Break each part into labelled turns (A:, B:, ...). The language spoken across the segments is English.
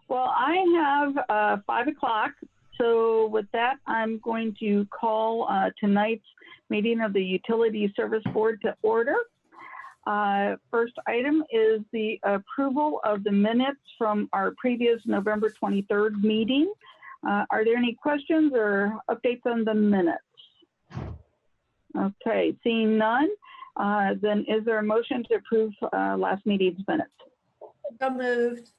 A: Well, I have 5 o'clock. So with that, I'm going to call tonight's meeting of the Utility Service Board to order. First item is the approval of the minutes from our previous November 23rd meeting. Are there any questions or updates on the minutes? Okay, seeing none, then is there a motion to approve last meeting's minutes?
B: So moved.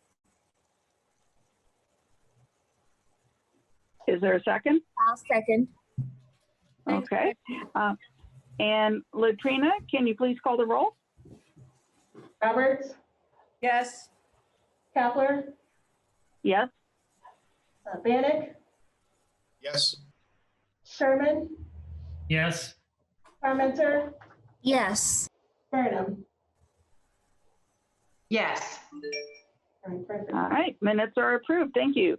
A: Is there a second?
C: I'll second.
A: Okay. And Latrina, can you please call the roll?
D: Roberts,
B: Yes.
D: Kapler,
A: Yes.
D: Bannock,
E: Yes.
D: Sherman,
F: Yes.
D: Parmenter,
C: Yes.
D: Burnham.
B: Yes.
D: All right, perfect.
A: All right, minutes are approved. Thank you.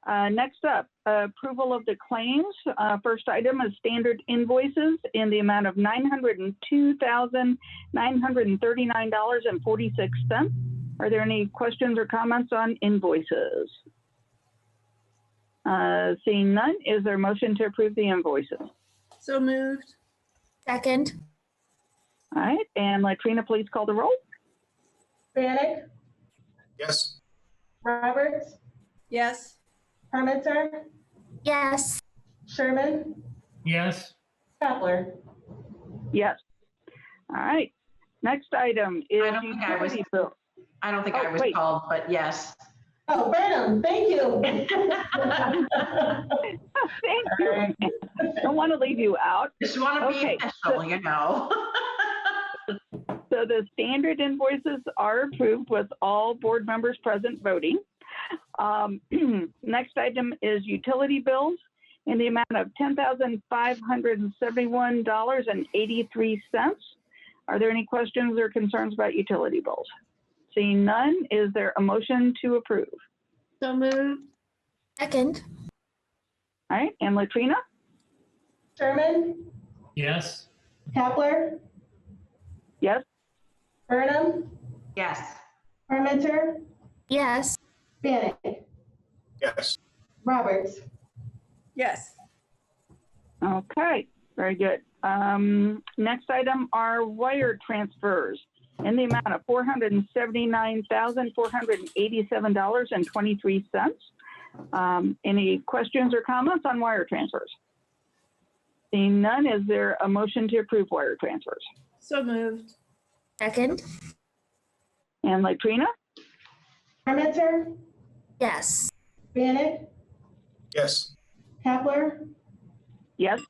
A: Next up, approval of the claims. First item is standard invoices in the amount of $902,939.46. Are there any questions or comments on invoices? Seeing none, is there a motion to approve the invoices?
B: So moved.
C: Second.
A: All right, and Latrina, please call the roll.
D: Bannock,
E: Yes.
D: Roberts,
B: Yes.
D: Parmenter,
C: Yes.
D: Sherman,
F: Yes.
D: Kapler.
A: Yes. All right. Next item is
G: I don't think I was-
A: utility bill.
G: I don't think
A: Oh,
G: I was
A: wait.
G: called, but yes.
D: Oh, Burnham, thank you.
A: Thank you. Don't want to leave you out.
G: Just want to
A: Okay.
G: be official, you know.
A: So the standard invoices are approved with all board members present voting. Next item is utility bills in the amount of $10,571.83. Are there any questions or concerns about utility bills? Seeing none, is there a motion to approve?
B: So moved.
C: Second.
A: All right, and Latrina?
D: Sherman,
F: Yes.
D: Kapler,
A: Yes?
D: Burnham,
G: Yes.
D: Parmenter,
C: Yes.
D: Bannock,
E: Yes.
D: Roberts.
B: Yes.
A: Okay, very good. Next item are wire transfers in the amount of $479,487.23. Any questions or comments on wire transfers? Seeing none, is there a motion to approve wire transfers?
B: So moved.
C: Second.
A: And Latrina?
D: Parmenter,
C: Yes.
D: Bannock,
E: Yes.
D: Kapler,
A: Yes?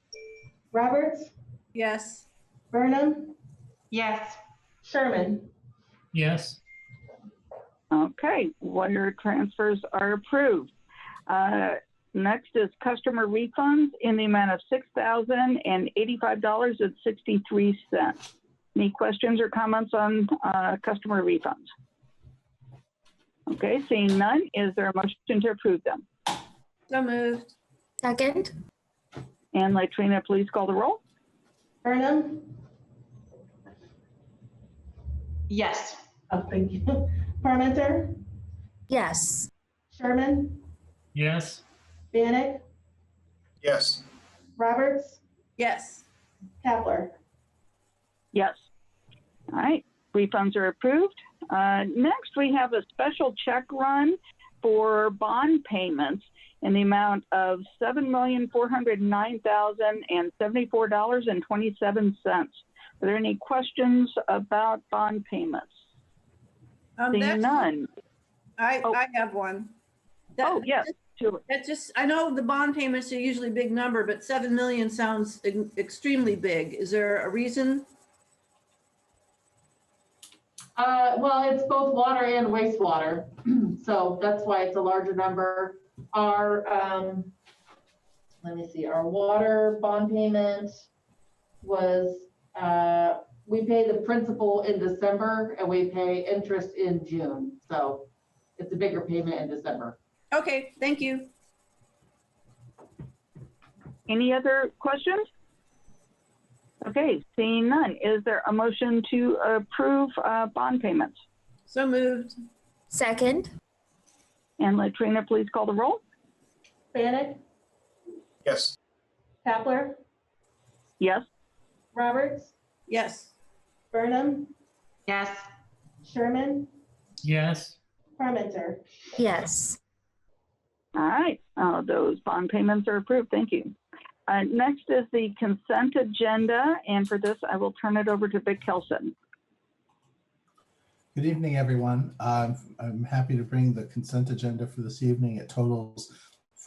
D: Roberts,
B: Yes.
D: Burnham,
G: Yes.
D: Sherman.
F: Yes.
A: Okay, wire transfers are approved. Next is customer refunds in the amount of $6,085.63. Any questions or comments on customer refunds? Okay, seeing none, is there a motion to approve them?
B: So moved.
C: Second.
A: And Latrina, please call the roll.
D: Burnham,
G: Yes.
D: oh, thank you. Parmenter,
C: Yes.
D: Sherman,
F: Yes.
D: Bannock,
E: Yes.
D: Roberts,
B: Yes.
D: Kapler.
A: Yes. All right, refunds are approved. Next, we have a special check run for bond payments in the amount of $7,409,074.27. Are there any questions about bond payments? Seeing
B: That's-
A: none.
B: I have one.
A: Oh, yes, sure.
B: That just, I know the bond payments are usually a big number, but 7 million sounds extremely big. Is there a reason?
D: Well, it's both water and wastewater, so that's why it's a larger number. Our, let me see, our water bond payment was, we pay the principal in December and we pay interest in June. So it's a bigger payment in December.
B: Okay, thank you.
A: Any other questions? Okay, seeing none, is there a motion to approve bond payments?
B: So moved.
C: Second.
A: And Latrina, please call the roll.
D: Bannock,
E: Yes.
D: Kapler,
A: Yes.
D: Roberts,
B: Yes.
D: Burnham,
G: Yes.
D: Sherman,
F: yes,
D: Parmenter.
C: yes,
A: All right, those bond payments are approved. Thank you. Next is the consent agenda, and for this, I will turn it over to Vic Kelson.
H: Good evening, everyone. I'm happy to bring the consent agenda for this evening. It totals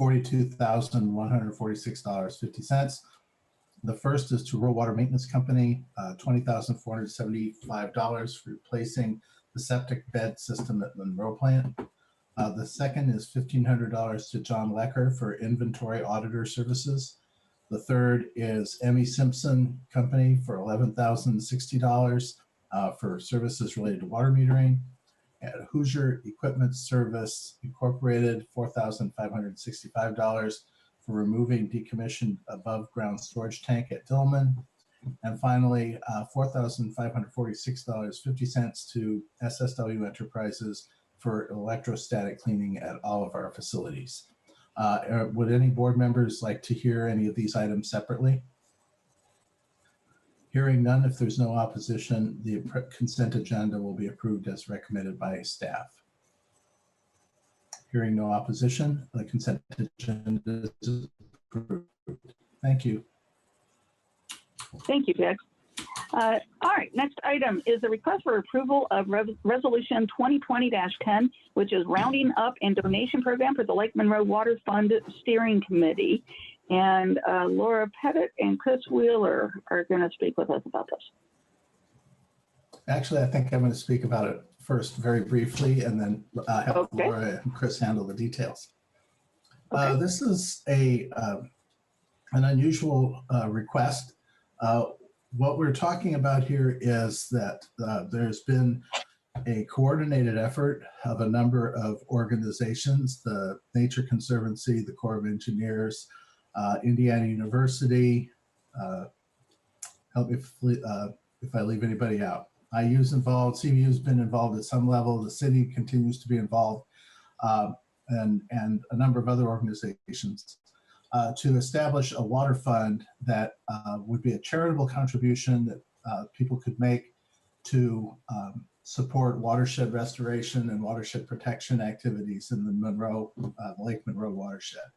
H: $42,146.50. The first is to Rural Water Maintenance Company, $20,475 for replacing the septic bed system at Monroe plant. The second is $1,500 to John Lecker for inventory auditor services. The third is Emmy Simpson Company for $11,060 for services related to water metering. At Hoosier Equipment Service Incorporated, $4,565 for removing decommissioned above ground storage tank at Dillman. And finally, $4,546.50 to SSW Enterprises for electrostatic cleaning at all of our facilities. Would any board members like to hear any of these items separately? Hearing none, if there's no opposition, the consent agenda will be approved as recommended by staff. Hearing no opposition, the consent agenda is approved. Thank you.
A: Thank you, Vic. All right, next item is the request for approval of Resolution 2020-10, which is rounding up and donation program for the Lake Monroe Water Fund Steering Committee. And Laura Pettit and Chris Wheeler are going to speak with us about this.
H: Actually, I think I'm going to speak about it first very briefly and then have Laura and Chris handle the details.
A: Okay.
H: This is an unusual request. What we're talking about here is that there's been a coordinated effort of a number of organizations, the Nature Conservancy, the Corps of Engineers, Indiana University, help me if I leave anybody out. IU's involved, CVU's been involved at some level, the city continues to be involved, and a number of other organizations to establish a water fund that would be a charitable contribution that people could make to support watershed restoration and watershed protection activities in the Monroe, Lake Monroe watershed.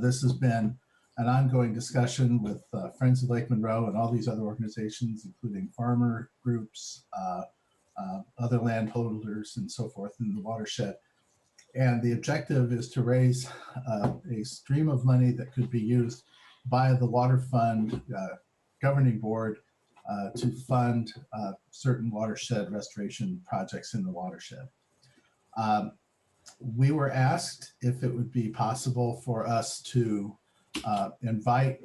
H: This has been an ongoing discussion with Friends of Lake Monroe and all these other organizations, including farmer groups, other landholders, and so forth in the watershed. And the objective is to raise a stream of money that could be used by the Water Fund Governing Board to fund certain watershed restoration projects in the watershed. We were asked if it would be possible for us to invite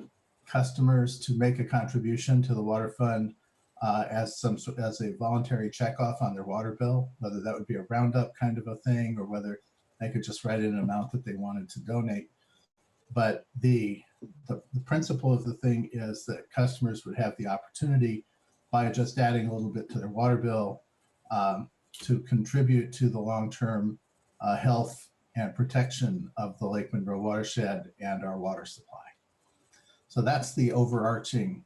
H: customers to make a contribution to the water fund as a voluntary checkoff on their water bill, whether that would be a roundup kind of a thing or whether they could just write in an amount that they wanted to donate. But the principle of the thing is that customers would have the opportunity by just adding a little bit to their water bill to contribute to the long-term health and protection of the Lake Monroe watershed and our water supply. So that's the overarching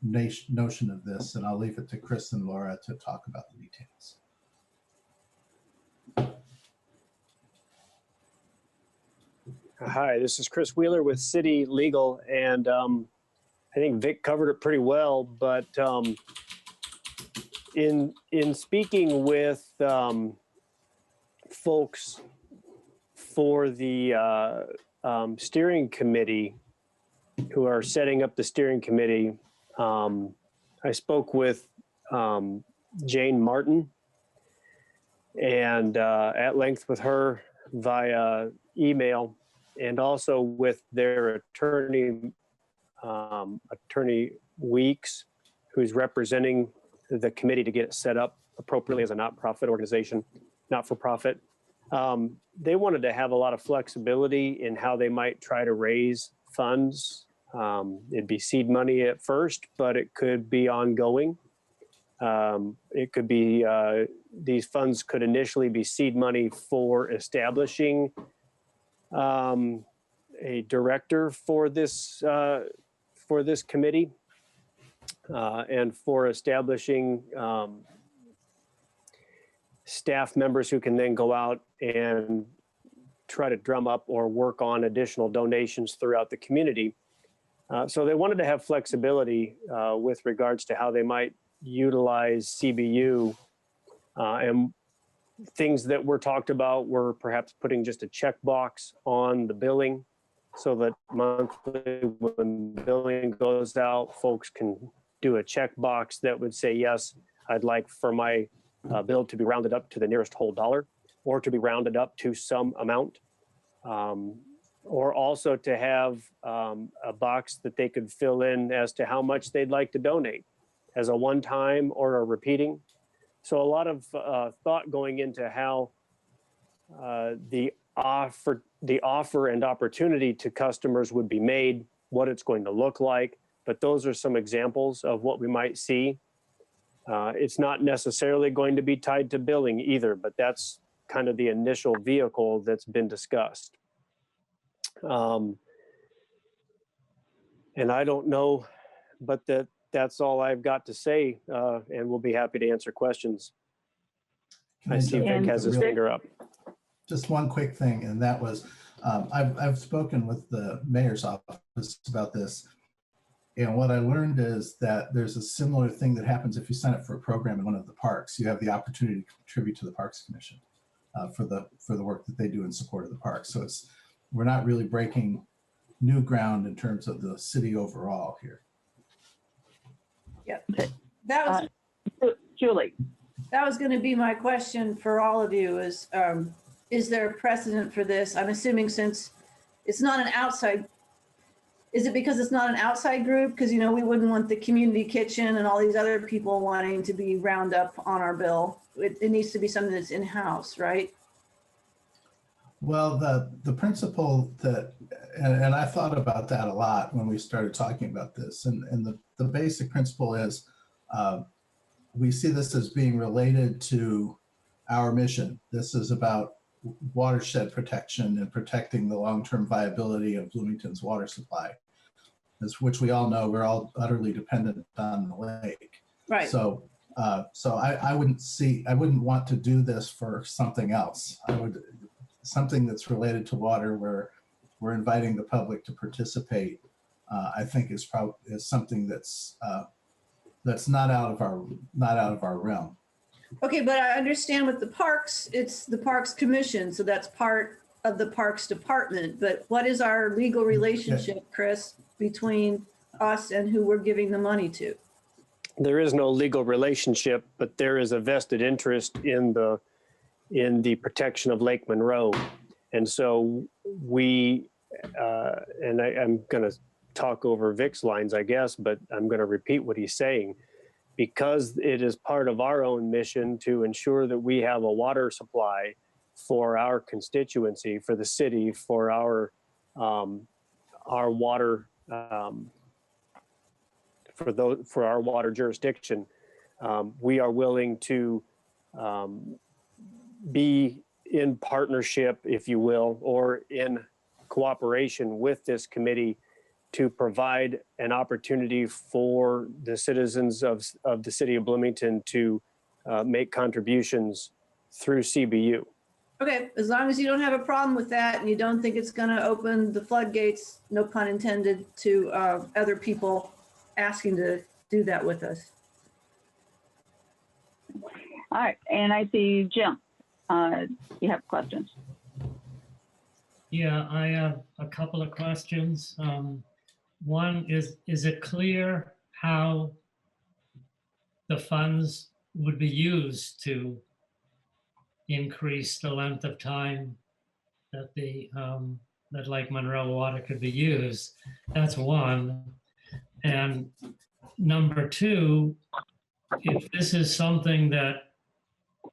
H: notion of this, and I'll leave it to Chris and Laura to talk about the details.
I: Hi, this is Chris Wheeler with City Legal, and I think Vic covered it pretty well, but in speaking with folks for the steering committee who are setting up the steering committee, I spoke with Jane Martin and at length with her via email, and also with their attorney, Attorney Weeks, who's representing the committee to get it set up appropriately as a not-profit organization, not-for-profit. They wanted to have a lot of flexibility in how they might try to raise funds. It'd be seed money at first, but it could be ongoing. It could be, these funds could initially be seed money for establishing a director for this committee and for establishing staff members who can then go out and try to drum up or work on additional donations throughout the community. So they wanted to have flexibility with regards to how they might utilize CBU, and things that were talked about were perhaps putting just a checkbox on the billing so that monthly when billing goes out, folks can do a checkbox that would say, yes, I'd like for my bill to be rounded up to the nearest whole dollar, or to be rounded up to some amount. Or also to have a box that they could fill in as to how much they'd like to donate as a one-time or a repeating. So a lot of thought going into how the offer and opportunity to customers would be made, what it's going to look like. But those are some examples of what we might see. It's not necessarily going to be tied to billing either, but that's kind of the initial vehicle that's been discussed. And I don't know, but that's all I've got to say, and we'll be happy to answer questions. I see Vic has his finger up.
H: Just one quick thing, and that was, I've spoken with the mayor's office about this, and what I learned is that there's a similar thing that happens if you sign up for a program in one of the parks. You have the opportunity to contribute to the Parks Commission for the work that they do in support of the park. So we're not really breaking new ground in terms of the city overall here.
B: Yeah, that was
A: Julie.
B: that was going to be my question for all of you is there a precedent for this? I'm assuming since it's not an outside, is it because it's not an outside group? Because, you know, we wouldn't want the community kitchen and all these other people wanting to be round up on our bill. It needs to be something that's in-house, right?
H: Well, the principle that, and I thought about that a lot when we started talking about this, and the basic principle is we see this as being related to our mission. This is about watershed protection and protecting the long-term viability of Bloomington's water supply, which we all know we're all utterly dependent on the lake.
B: Right.
H: So I wouldn't want to do this for something else. Something that's related to water where we're inviting the public to participate, I think is something that's not out of our realm.
B: Okay, but I understand with the parks, it's the Parks Commission, so that's part of the Parks Department. But what is our legal relationship, Chris, between us and who we're giving the money to?
I: There is no legal relationship, but there is a vested interest in the protection of Lake Monroe. And so we, and I'm going to talk over Vic's lines, I guess, but I'm going to repeat what he's saying. Because it is part of our own mission to ensure that we have a water supply for our constituency, for the city, for our water, for our water jurisdiction, we are willing to be in partnership, if you will, or in cooperation with this committee to provide an opportunity for the citizens of the city of Bloomington to make contributions through CBU.
B: Okay, as long as you don't have a problem with that and you don't think it's going to open the floodgates, no pun intended, to other people asking to do that with us.
A: All right, and I see Jim. You have questions.
F: Yeah, I have a couple of questions. One is it clear how the funds would be used to increase the length of time that that Lake Monroe water could be used? That's one. And number two, if this is something that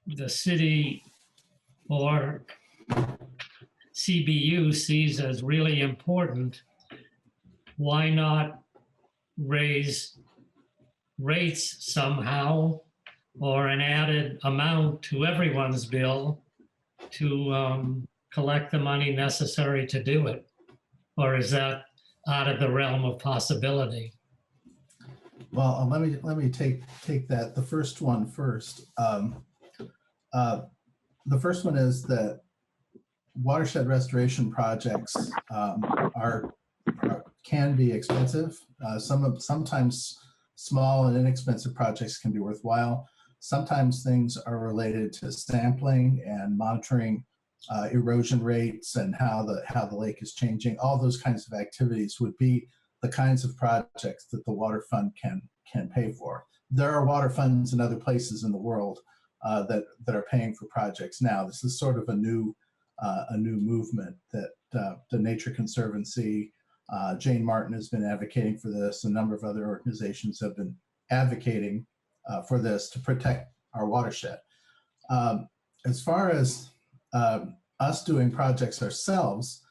F: the city or CBU sees as really important, why not raise rates somehow or an added amount to everyone's bill to collect the money necessary to do it? Or is that out of the realm of possibility?
H: Well, let me take that, the first one first. The first one is that watershed restoration projects can be expensive. Sometimes small and inexpensive projects can be worthwhile. Sometimes things are related to sampling and monitoring erosion rates and how the lake is changing. All those kinds of activities would be the kinds of projects that the water fund can pay for. There are water funds in other places in the world that are paying for projects now. This is sort of a new movement that the Nature Conservancy, Jane Martin has been advocating for this. A number of other organizations have been advocating for this to protect our watershed. As far as us doing projects ourselves,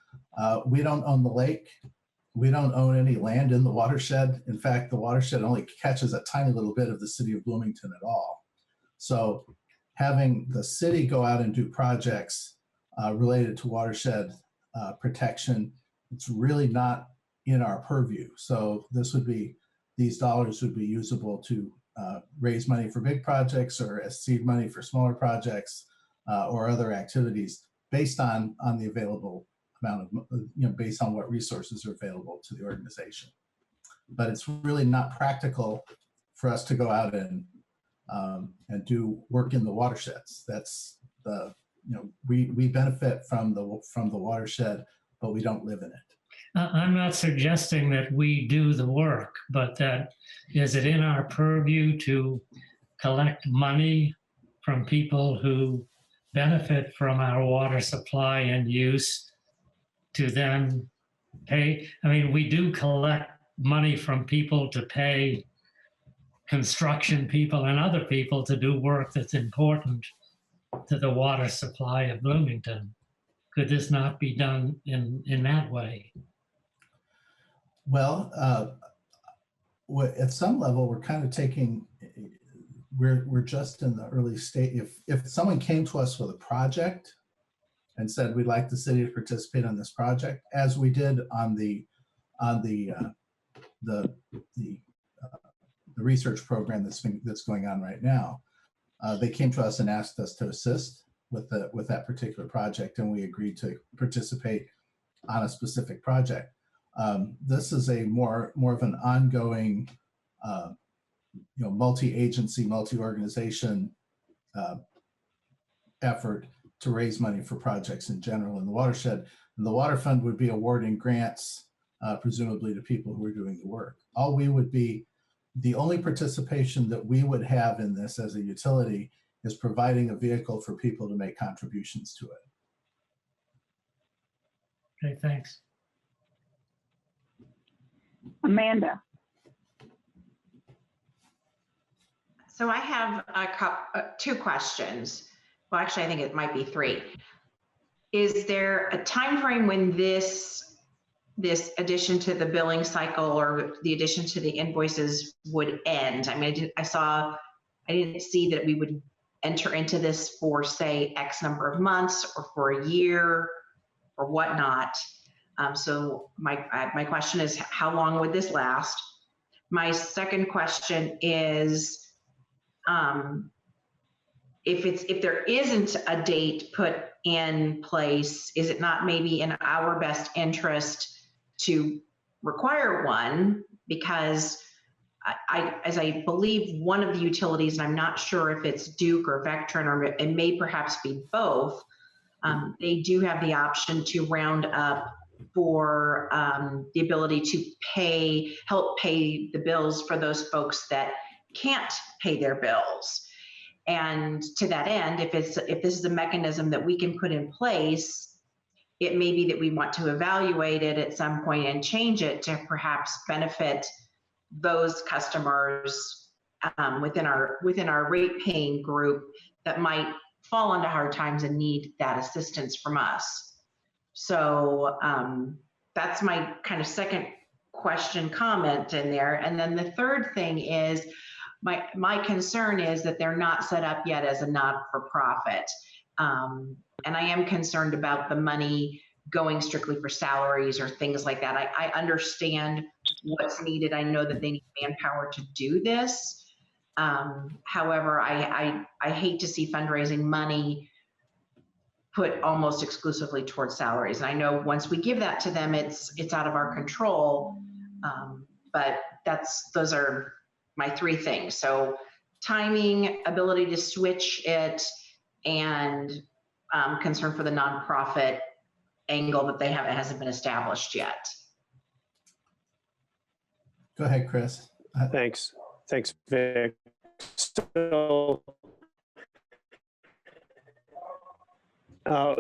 H: we don't own the lake. We don't own any land in the watershed. In fact, the watershed only catches a tiny little bit of the city of Bloomington at all. So having the city go out and do projects related to watershed protection, it's really not in our purview. So these dollars would be usable to raise money for big projects or as seed money for smaller projects or other activities based on the available amount of, based on what resources are available to the organization. But it's really not practical for us to go out and do work in the watersheds. That's we benefit from the watershed, but we don't live in it.
F: I'm not suggesting that we do the work, but that is it in our purview to collect money from people who benefit from our water supply and use to then pay? I mean, we do collect money from people to pay construction people and other people to do work that's important to the water supply of Bloomington. Could this not be done in that way?
H: Well, at some level, we're kind of taking, we're just in the early stage. If someone came to us with a project and said, we'd like the city to participate on this project, as we did on the research program that's going on right now, they came to us and asked us to assist with that particular project, and we agreed to participate on a specific project. This is a more of an ongoing, multi-agency, multi-organization effort to raise money for projects in general in the watershed. And the water fund would be awarding grants, presumably to people who are doing the work. The only participation that we would have in this as a utility is providing a vehicle for people to make contributions to it.
F: Okay, thanks.
A: Amanda.
G: So I have two questions. Well, actually, I think it might be three. Is there a time frame when this addition to the billing cycle or the addition to the invoices would end? I mean, I didn't see that we would enter into this for, say, X number of months or for a year or whatnot. So my question is, how long would this last? My second question is, if there isn't a date put in place, is it not maybe in our best interest to require one? Because as I believe one of the utilities, and I'm not sure if it's Duke or Vectron, or it may perhaps be both, they do have the option to round up for the ability to help pay the bills for those folks that can't pay their bills. And to that end, if this is a mechanism that we can put in place, it may be that we want to evaluate it at some point and change it to perhaps benefit those customers within our rate paying group that might fall into hard times and need that assistance from us. So that's my kind of second question comment in there. And then the third thing is, My concern is that they're not set up yet as a not-for-profit. And I am concerned about the money going strictly for salaries or things like that. I understand what's needed. I know that they need manpower to do this. However, I hate to see fundraising money put almost exclusively towards salaries. And I know once we give that to them, it's out of our control. But those are my three things. So timing, ability to switch it, and concern for the nonprofit angle that hasn't been established yet.
H: Go ahead, Chris.
I: Thanks, Vic. So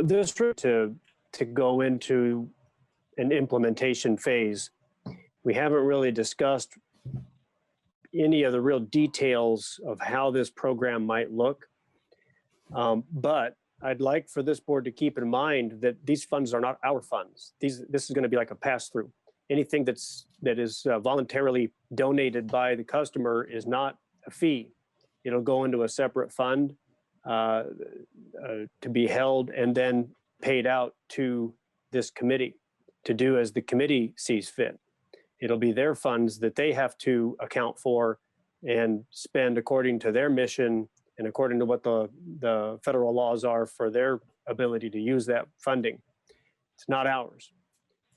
I: this to go into an implementation phase, we haven't really discussed any of the real details of how this program might look. But I'd like for this board to keep in mind that these funds are not our funds. This is going to be like a pass-through. Anything that is voluntarily donated by the customer is not a fee. It'll go into a separate fund to be held and then paid out to this committee to do as the committee sees fit. It'll be their funds that they have to account for and spend according to their mission and according to what the federal laws are for their ability to use that funding. It's not ours.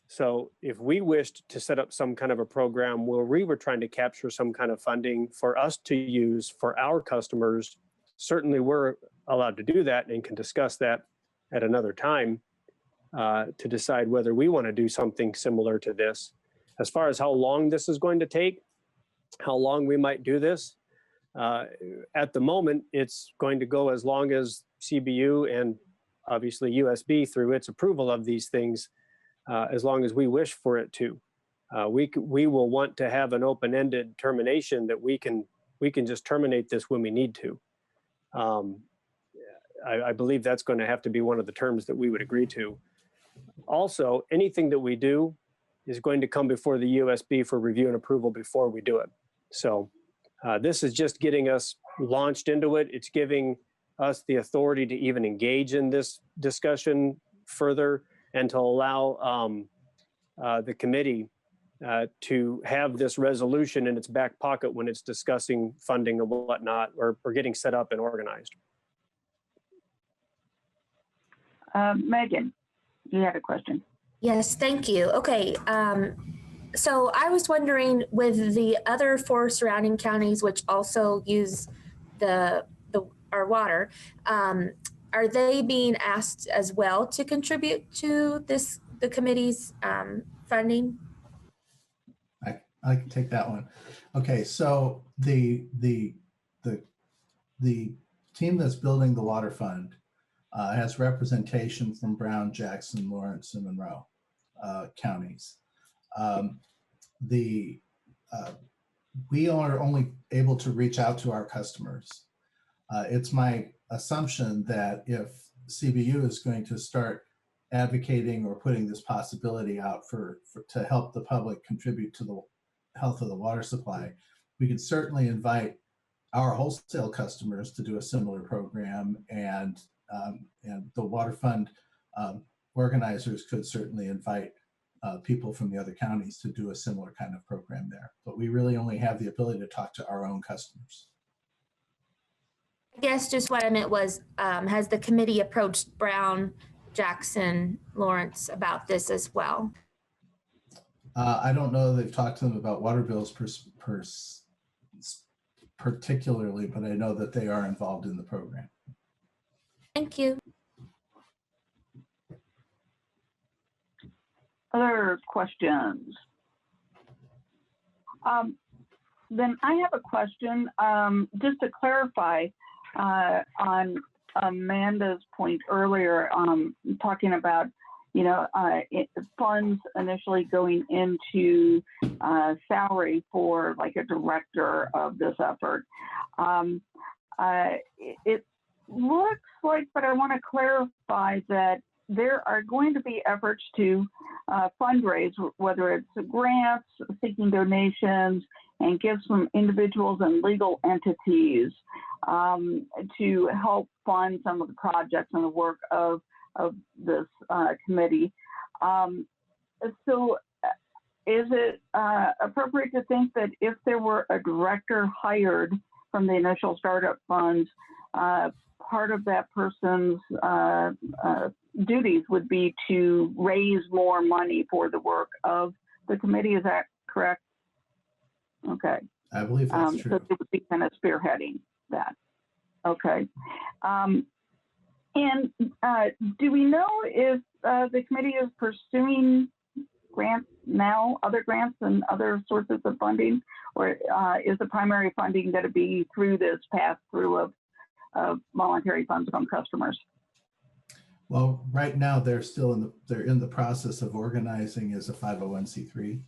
I: So if we wished to set up some kind of a program where we were trying to capture some kind of funding for us to use for our customers, certainly we're allowed to do that and can discuss that at another time to decide whether we want to do something similar to this. As far as how long this is going to take, how long we might do this, at the moment, it's going to go as long as CBU and obviously USB through its approval of these things, as long as we wish for it to. We will want to have an open-ended termination that we can just terminate this when we need to. I believe that's going to have to be one of the terms that we would agree to. Also, anything that we do is going to come before the USB for review and approval before we do it. So this is just getting us launched into it. It's giving us the authority to even engage in this discussion further and to allow the committee to have this resolution in its back pocket when it's discussing funding and whatnot, or getting set up and organized.
A: Megan, you had a question.
C: Yes, thank you. Okay, so I was wondering, with the other 4 surrounding counties, which also use our water, are they being asked as well to contribute to the committee's funding?
H: I can take that one. Okay, so the team that's building the water fund has representation from Brown, Jackson, Lawrence, and Monroe counties. We are only able to reach out to our customers. It's my assumption that if CBU is going to start advocating or putting this possibility out to help the public contribute to the health of the water supply, we could certainly invite our wholesale customers to do a similar program, and the water fund organizers could certainly invite people from the other counties to do a similar kind of program there. But we really only have the ability to talk to our own customers.
C: I guess just what I meant was, has the committee approached Brown, Jackson, Lawrence about this as well?
H: I don't know that they've talked to them about water bills particularly, but I know that they are involved in the program.
C: Thank you.
A: Other questions? Then I have a question, just to clarify on Amanda's point earlier, talking about, funds initially going into salary for like a director of this effort. It looks like, but I want to clarify that there are going to be efforts to fundraise, whether it's grants, seeking donations, and gifts from individuals and legal entities to help fund some of the projects and the work of this committee. So is it appropriate to think that if there were a director hired from the initial startup funds, part of that person's duties would be to raise more money for the work of the committee? Is that correct? Okay.
H: I believe that's true.
A: So it would be kind of spearheading that. Okay. And do we know if the committee is pursuing grants now, other grants and other sources of funding, or is the primary funding going to be through this pass-through of voluntary funds from customers?
H: Well, right now they're in the process of organizing as a 501c3.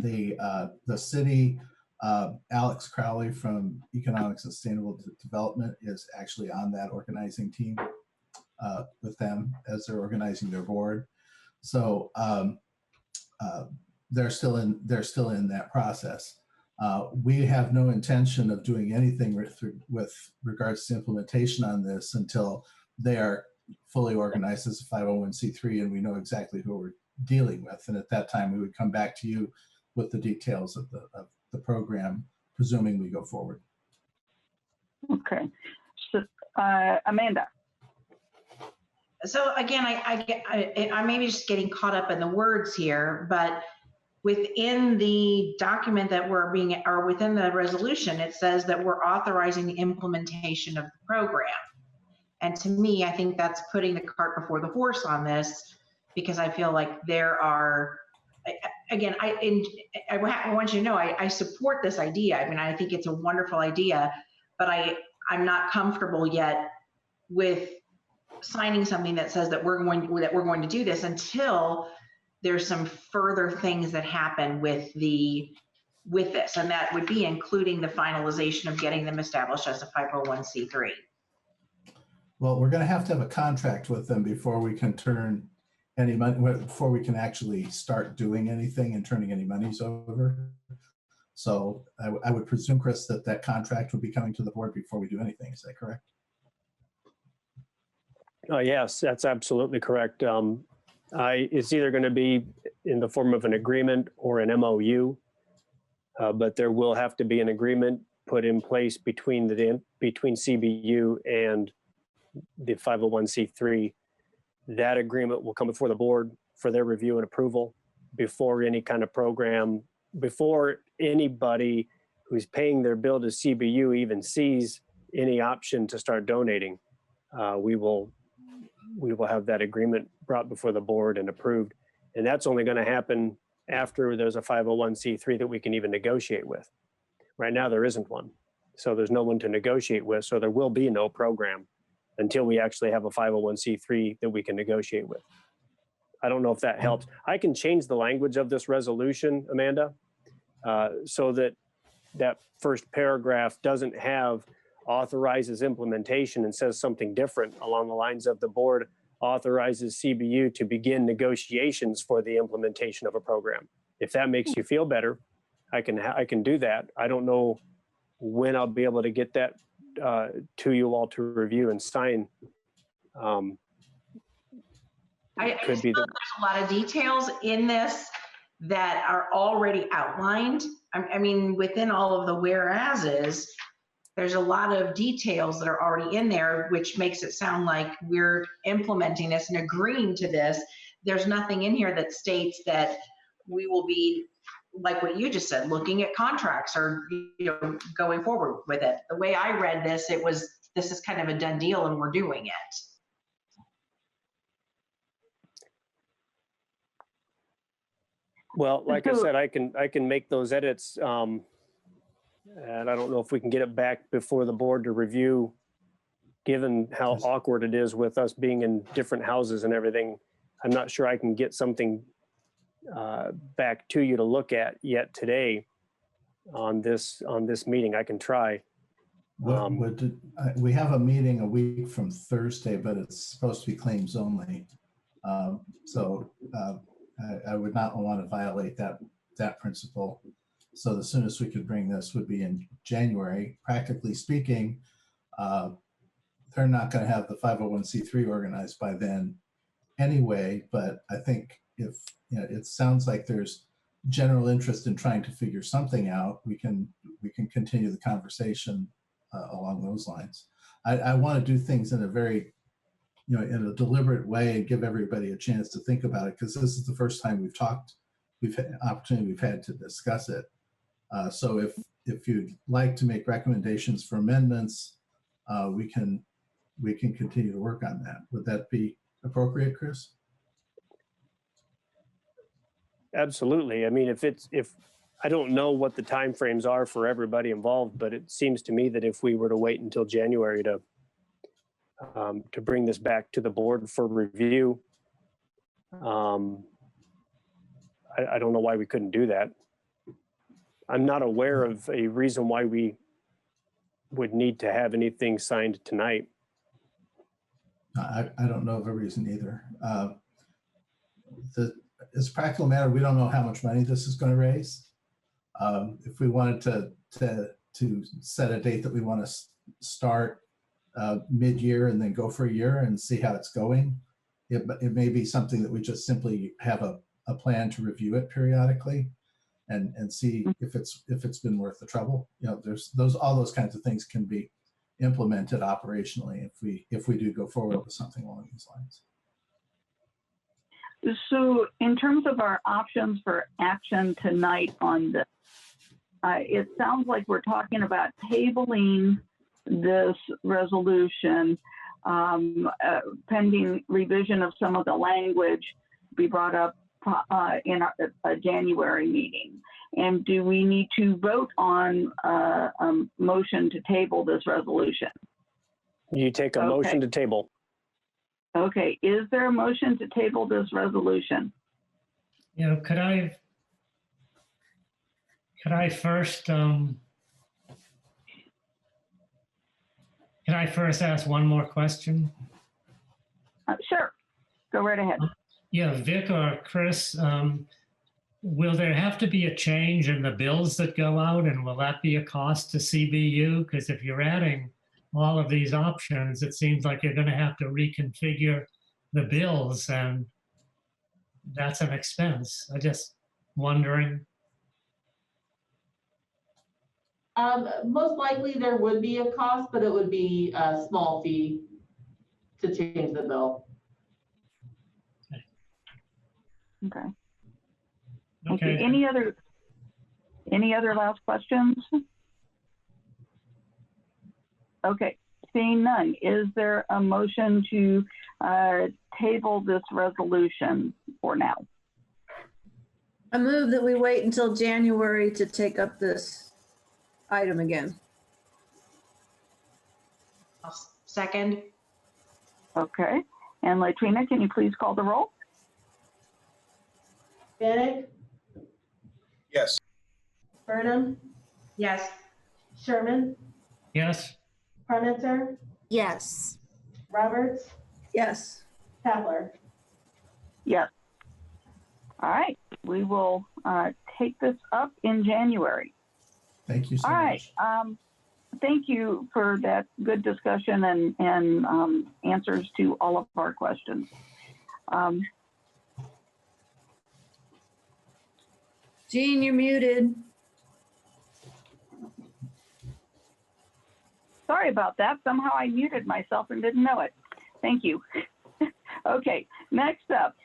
H: The city, Alex Crowley from Economic Sustainable Development is actually on that organizing team with them as they're organizing their board. So they're still in that process. We have no intention of doing anything with regards to implementation on this until they are fully organized as a 501c3 and we know exactly who we're dealing with. And at that time, we would come back to you with the details of the program, presuming we go forward.
A: Okay. So, Amanda.
G: So again, I may be just getting caught up in the words here, but within the document that or within the resolution, it says that we're authorizing the implementation of the program. And to me, I think that's putting the cart before the horse on this, because I feel like there are, again, I want you to know, I support this idea. I mean, I think it's a wonderful idea, but I'm not comfortable yet with signing something that says that we're going to do this until there's some further things that happen with this, and that would be including the finalization of getting them established as a 501c3.
H: Well, we're going to have a contract with them before we can turn any money, before we can actually start doing anything and turning any monies over. So I would presume, Chris, that contract would be coming to the board before we do anything. Is that correct?
I: Yes, that's absolutely correct. It's either going to be in the form of an agreement or an MOU, but there will have to be an agreement put in place between CBU and the 501c3. That agreement will come before the board for their review and approval before any kind of program, before anybody who's paying their bill to CBU even sees any option to start donating. We will have that agreement brought before the board and approved. And that's only going to happen after there's a 501c3 that we can even negotiate with. Right now, there isn't one. So there's no one to negotiate with. So there will be no program until we actually have a 501c3 that we can negotiate with. I don't know if that helps. I can change the language of this resolution, Amanda, so that first paragraph doesn't have authorizes implementation and says something different along the lines of the board authorizes CBU to begin negotiations for the implementation of a program. If that makes you feel better, I can do that. I don't know when I'll be able to get that to you all to review and sign.
G: I just feel like there's a lot of details in this that are already outlined. I mean, within all of the whereases, there's a lot of details that are already in there, which makes it sound like we're implementing this and agreeing to this. There's nothing in here that states that we will be, like what you just said, looking at contracts or going forward with it. The way I read this, this is kind of a done deal and we're doing it.
I: Well, like I said, I can make those edits. And I don't know if we can get it back before the board to review, given how awkward it is with us being in different houses and everything. I'm not sure I can get something back to you to look at yet today on this meeting. I can try.
H: We have a meeting a week from Thursday, but it's supposed to be claims only. So I would not want to violate that principle. So the soonest we could bring this would be in January. Practically speaking, they're not going to have the 501c3 organized by then anyway, but I think if it sounds like there's general interest in trying to figure something out, we can continue the conversation along those lines. I want to do things in a very, in a deliberate way and give everybody a chance to think about it, because this is the first time we've had opportunity we've had to discuss it. So if you'd like to make recommendations for amendments, we can continue to work on that. Would that be appropriate, Chris?
I: Absolutely. I mean, if I don't know what the timeframes are for everybody involved, but it seems to me that if we were to wait until January to bring this back to the board for review, I don't know why we couldn't do that. I'm not aware of a reason why we would need to have anything signed tonight.
H: I don't know of a reason either. As a practical matter, we don't know how much money this is going to raise. If we wanted to set a date that we want to start mid-year and then go for a year and see how it's going, it may be something that we just simply have a plan to review it periodically and see if it's been worth the trouble. There's all those kinds of things can be implemented operationally if we do go forward with something along these lines.
A: So in terms of our options for action tonight on this, it sounds like we're talking about tabling this resolution pending revision of some of the language be brought up in a January meeting. And do we need to vote on a motion to table this resolution?
I: You take a motion to table.
A: Okay, is there a motion to table this resolution?
F: Could I first ask one more question?
A: Sure, go right ahead.
F: Yeah, Vic or Chris, will there have to be a change in the bills that go out, and will that be a cost to CBU? Because if you're adding all of these options, it seems like you're going to have to reconfigure the bills, and that's an expense. I'm just wondering.
D: Most likely there would be a cost, but it would be a small fee to change the bill.
A: Okay.
F: Okay.
A: Any other last questions? Okay, seeing none, is there a motion to table this resolution for now?
B: I move that we wait until January to take up this item again.
G: Second.
A: Okay, and Latrina, can you please call the roll?
D: Bannock,
E: Yes.
D: Burnham,
G: Yes.
D: Sherman,
F: Yes.
D: Parmenter,
C: Yes.
D: Roberts,
B: Yes.
D: Tatler.
A: Yes. All right, we will take this up in January.
H: Thank you so
A: All right.
H: much.
A: Thank you for that good discussion and answers to all of our questions.
B: Jean, you're muted.
A: Sorry about that. Somehow I muted myself and didn't know it. Thank you. Okay, next up,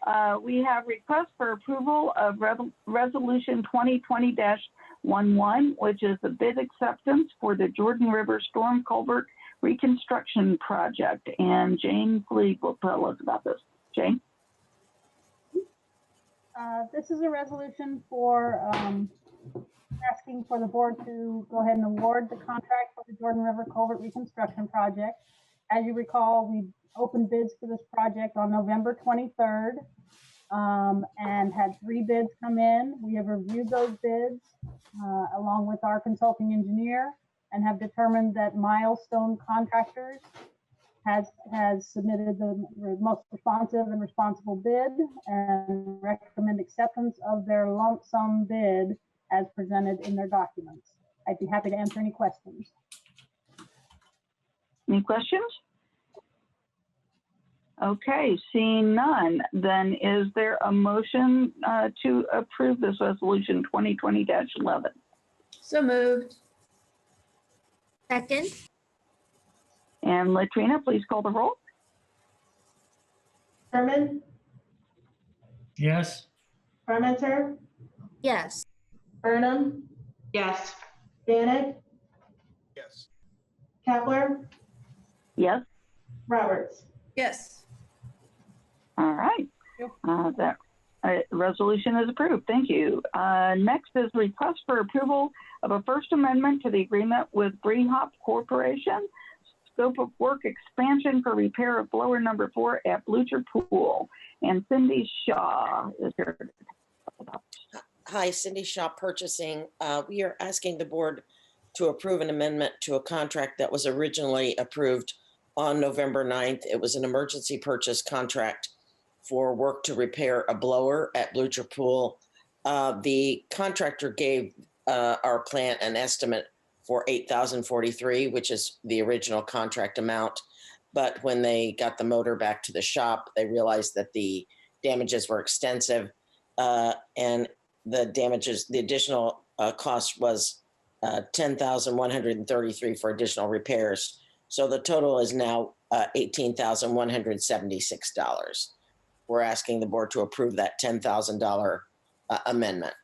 A: we have request for approval of Resolution 2020-11, which is the bid acceptance for the Jordan River Storm Colbert Reconstruction Project. And Jane Fleeg will tell us about this. Jane?
J: This is a resolution for asking for the board to go ahead and award the contract for the Jordan River Culvert Reconstruction Project. As you recall, we opened bids for this project on November 23rd and had 3 bids come in. We have reviewed those bids along with our consulting engineer and have determined that Milestone Contractors has submitted the most responsive and responsible bid and recommend acceptance of their lump sum bid as presented in their documents. I'd be happy to answer any questions.
A: Any questions? Okay, seeing none, then is there a motion to approve this resolution 2020-11?
B: So moved.
C: Second,
A: And Latrina, please call the roll.
D: Sherman,
F: Yes,
D: Parmenter,
C: yes.
D: Burnham,
G: Yes.
D: Bannock,
E: Yes.
D: Kepler,
A: Yes.
D: Roberts.
B: Yes.
A: All right. That resolution is approved. Thank you. Next is request for approval of a First Amendment to the agreement with Freehop Corporation. Scope of work expansion for repair of blower number 4 at Blucher Pool. And Cindy Shaw is here.
K: Hi, Cindy Shaw Purchasing. We are asking the board to approve an amendment to a contract that was originally approved on November 9th. It was an emergency purchase contract for work to repair a blower at Blucher Pool. The contractor gave our plant an estimate for $8,043, which is the original contract amount. But when they got the motor back to the shop, they realized that the damages were extensive, and the additional cost was $10,133 for additional repairs. So the total is now $18,176. We're asking the board to approve that $10,000 amendment.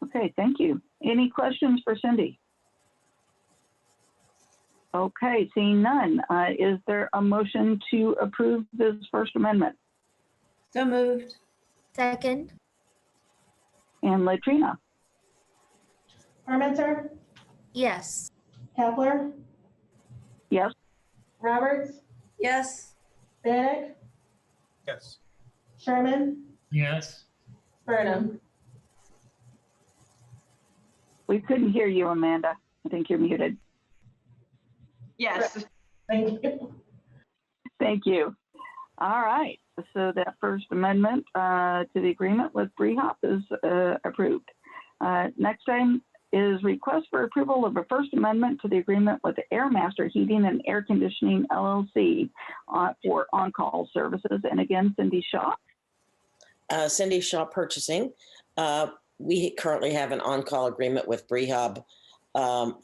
A: Okay, thank you. Any questions for Cindy? Okay, seeing none, is there a motion to approve this First Amendment?
B: So moved.
C: Second,
A: And Latrina?
D: Parmenter,
C: yes.
D: Kepler,
A: Yes.
D: Roberts,
B: Yes.
D: Bannock,
E: Yes.
D: Sherman,
F: yes.
D: Burnham.
A: We couldn't hear you, Amanda. I think you're muted.
G: Yes.
D: Thank you.
A: Thank you. All right. So that First Amendment to the agreement with Freehop is approved. Next item is request for approval of a First Amendment to the agreement with the Airmaster Heating and Air Conditioning LLC for on-call services. And again, Cindy Shaw.
K: Cindy Shaw Purchasing. We currently have an on-call agreement with Freehop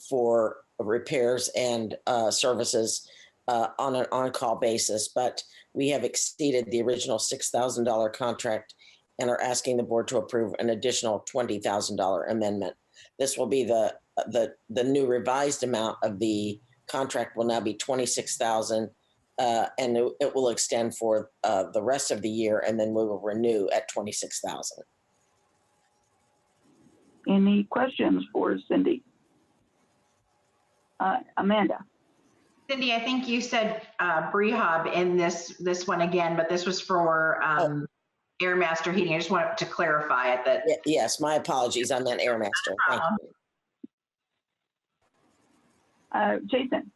K: for repairs and services on an on-call basis, but we have exceeded the original $6,000 contract and are asking the board to approve an additional $20,000 amendment. This will be the new revised amount of the contract will now be $26,000, and it will extend for the rest of the year, and then we will renew at $26,000.
A: Any questions for Cindy? Amanda?
G: Cindy, I think you said Freehop in this one again, but this was for Airmaster Heating. I just wanted to clarify it that.
K: Yes, my apologies. I meant Airmaster. Thank you.
A: Jason?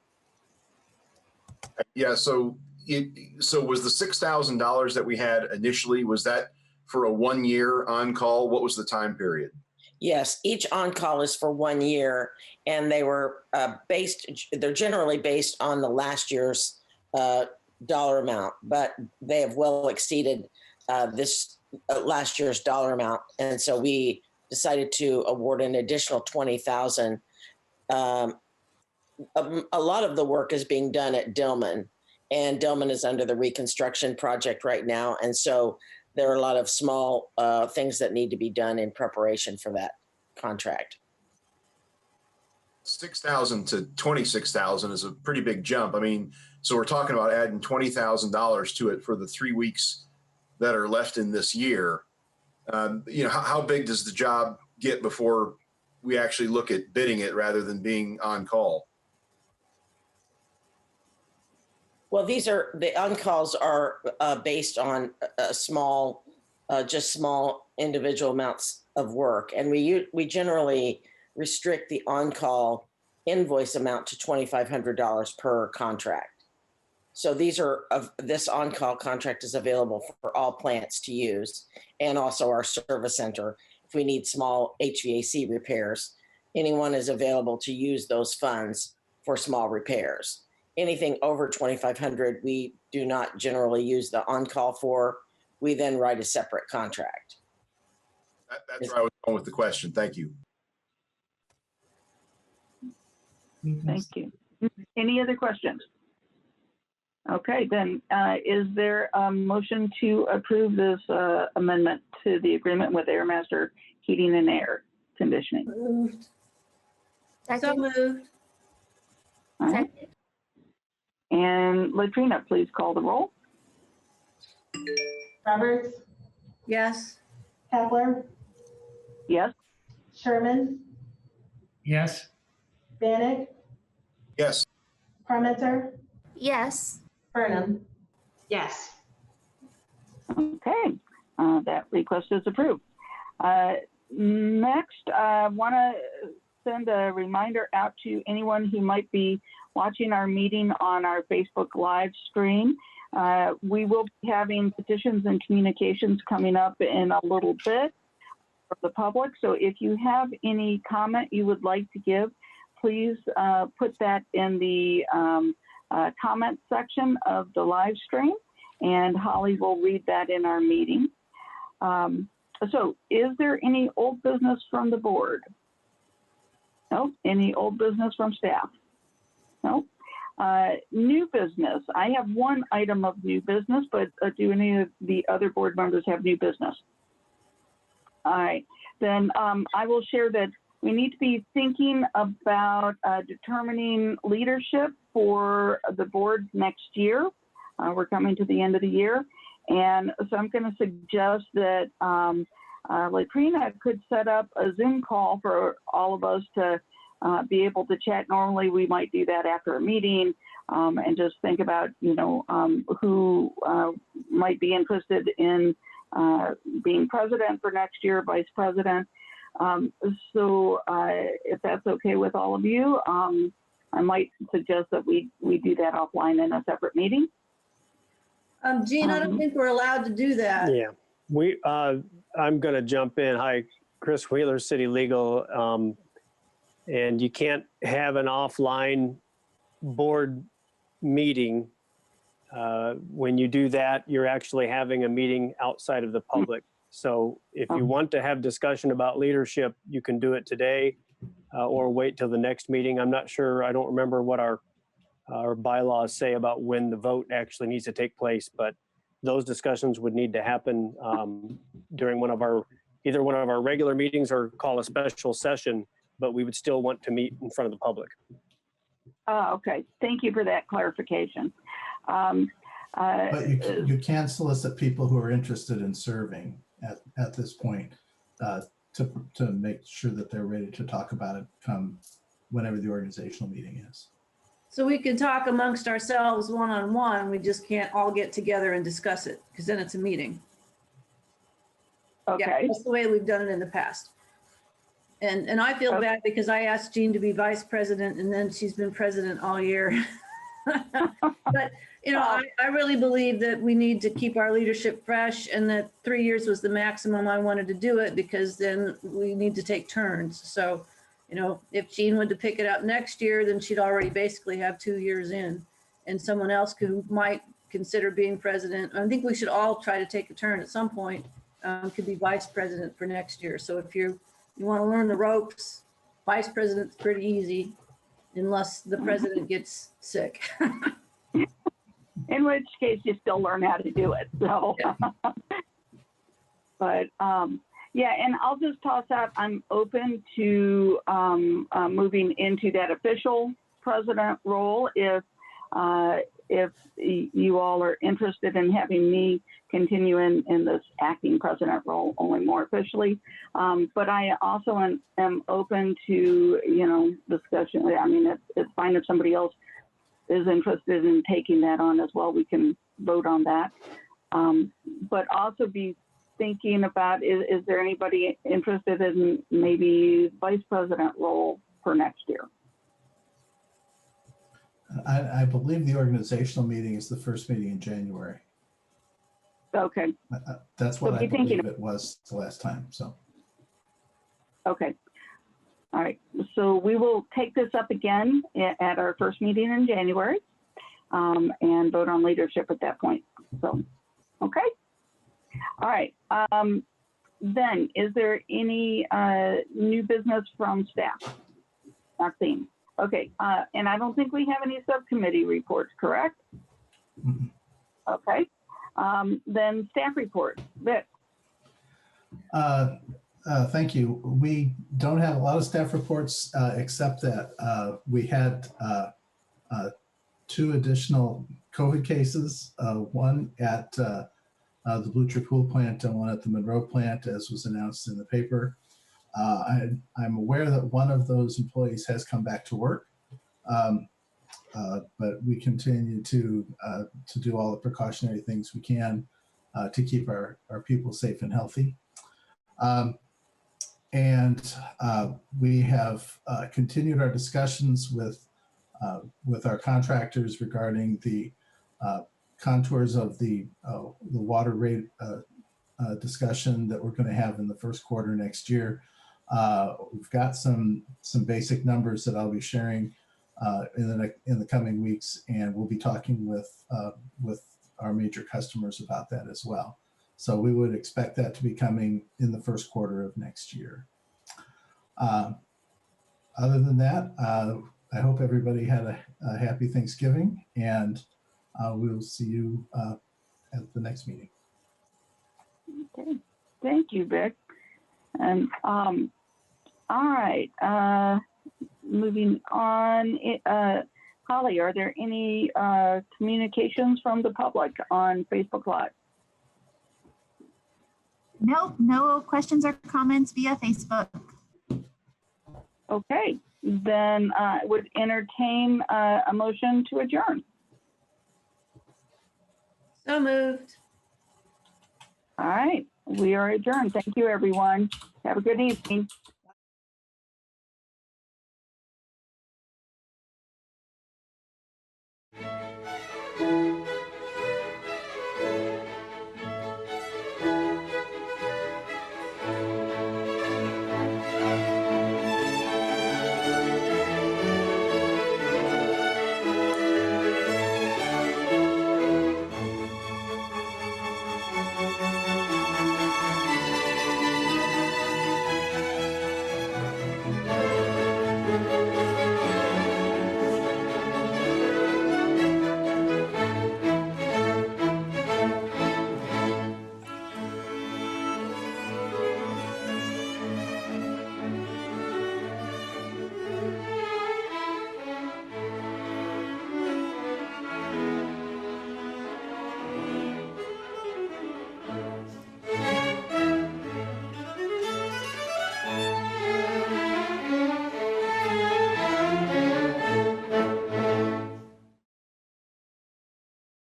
E: Yeah, so was the $6,000 that we had initially, was that for a 1 year on-call? What was the time period?
K: Yes, each on-call is for 1 year, and they were they're generally based on the last year's dollar amount, but they have well exceeded this last year's dollar amount. And so we decided to award an additional $20,000. A lot of the work is being done at Dillman, and Dillman is under the Reconstruction project right now. And so there are a lot of small things that need to be done in preparation for that contract.
E: 6,000 to 26,000 is a pretty big jump. I mean, so we're talking about adding $20,000 to it for the 3 weeks that are left in this year. How big does the job get before we actually look at bidding it rather than being on call?
K: Well, the on-calls are based on small individual amounts of work. And we generally restrict the on-call invoice amount to $2,500 per contract. So this on-call contract is available for all plants to use, and also our service center. if we need small HVAC repairs, anyone is available to use those funds for small repairs. Anything over 2,500, we do not generally use the on-call for. We then write a separate contract.
E: That's where I was going with the question. Thank you.
A: Thank you. Any other questions? Okay, then is there a motion to approve this amendment to the agreement with Airmaster Heating and Air Conditioning?
B: Moved. So
C: Second.
B: moved.
A: All right.
C: Second.
A: And Latrina, please call the roll.
D: Roberts,
B: Yes.
D: Kavler,
A: Yes.
D: Sherman,
F: Yes,
D: Bannick,
E: Yes.
D: Parmenter,
C: Yes.
D: Burnham.
G: Yes.
A: Okay, that request is approved. Next, I want to send a reminder out to anyone who might be watching our meeting on our Facebook live stream. We will be having petitions and communications coming up in a little bit for the public. So if you have any comment you would like to give, please put that in the comment section of the live stream, and Holly will read that in our meeting. So is there any old business from the board? No. Any old business from staff? No. New business. I have one item of new business, but do any of the other board members have new business? All right. Then I will share that we need to be thinking about determining leadership for the board next year. We're coming to the end of the year. And so I'm going to suggest that Latrina could set up a Zoom call for all of us to be able to chat. Normally we might do that after a meeting and just think about, who might be interested in being president for next year, vice president. So if that's okay with all of you, I might suggest that we do that offline in a separate meeting.
B: Jean, I don't think we're allowed to do that.
I: Yeah, I'm going to jump in. Hi, Chris Wheeler, City Legal. And you can't have an offline board meeting. When you do that, you're actually having a meeting outside of the public. So if you want to have discussion about leadership, you can do it today or wait till the next meeting. I'm not sure. I don't remember what our bylaws say about when the vote actually needs to take place, but those discussions would need to happen during either one of our regular meetings or call a special session, but we would still want to meet in front of the public.
A: Okay, thank you for that clarification.
H: But you can solicit people who are interested in serving at this point to make sure that they're ready to talk about it come whenever the organizational meeting is.
B: So we can talk amongst ourselves one-on-one. We just can't all get together and discuss it because then it's a meeting.
A: Okay.
B: Yeah, that's the way we've done it in the past. And I feel bad because I asked Jean to be vice president and then she's been president all year. But, I really believe that we need to keep our leadership fresh and that 3 years was the maximum I wanted to do it because then we need to take turns. So, if Jean were to pick it up next year, then she'd already basically have 2 years in, and someone else who might consider being president. I think we should all try to take a turn at some point, could be vice president for next year. So if you want to learn the ropes, vice president's pretty easy unless the president gets sick.
A: In which case you still learn how to do it. So,
B: Yeah.
A: But yeah, and I'll just toss out, I'm open to moving into that official president role if you all are interested in having me continue in this acting president role, only more officially. But I also am open to, discussion. I mean, it's fine if somebody else is interested in taking that on as well. We can vote on that. But also be thinking about, is there anybody interested in maybe vice president role for next year?
H: I believe the organizational meeting is the first meeting in January.
A: Okay.
H: That's what
A: So
H: I believe it was the last time. So.
A: Okay. All right. So we will take this up again at our first meeting in January and vote on leadership at that point. So, okay. All right. Then, is there any new business from staff? Maxine. Okay. And I don't think we have any subcommittee reports, correct?
H: Mhm.
A: Okay. Then staff report. Vic.
H: Thank you. We don't have a lot of staff reports except that we had 2 additional COVID cases, one at the Blucher pool plant and one at the Monroe plant, as was announced in the paper. I'm aware that one of those employees has come back to work, but we continue to do all the precautionary things we can to keep our people safe and healthy. And we have continued our discussions with our contractors regarding the contours of the water rate discussion that we're going to have in the first quarter next year. We've got some basic numbers that I'll be sharing in the coming weeks, and we'll be talking with our major customers about that as well. So we would expect that to be coming in the first quarter of next year. Other than that, I hope everybody had a happy Thanksgiving, and we'll see you at the next meeting.
A: Okay. Thank you, Vic. And all right. Moving on. Holly, are there any communications from the public on Facebook Live?
L: Nope, no questions or comments via Facebook.
A: Okay, then I would entertain a motion to adjourn.
B: So moved.
A: All right, we are adjourned. Thank you, everyone. Have a good evening.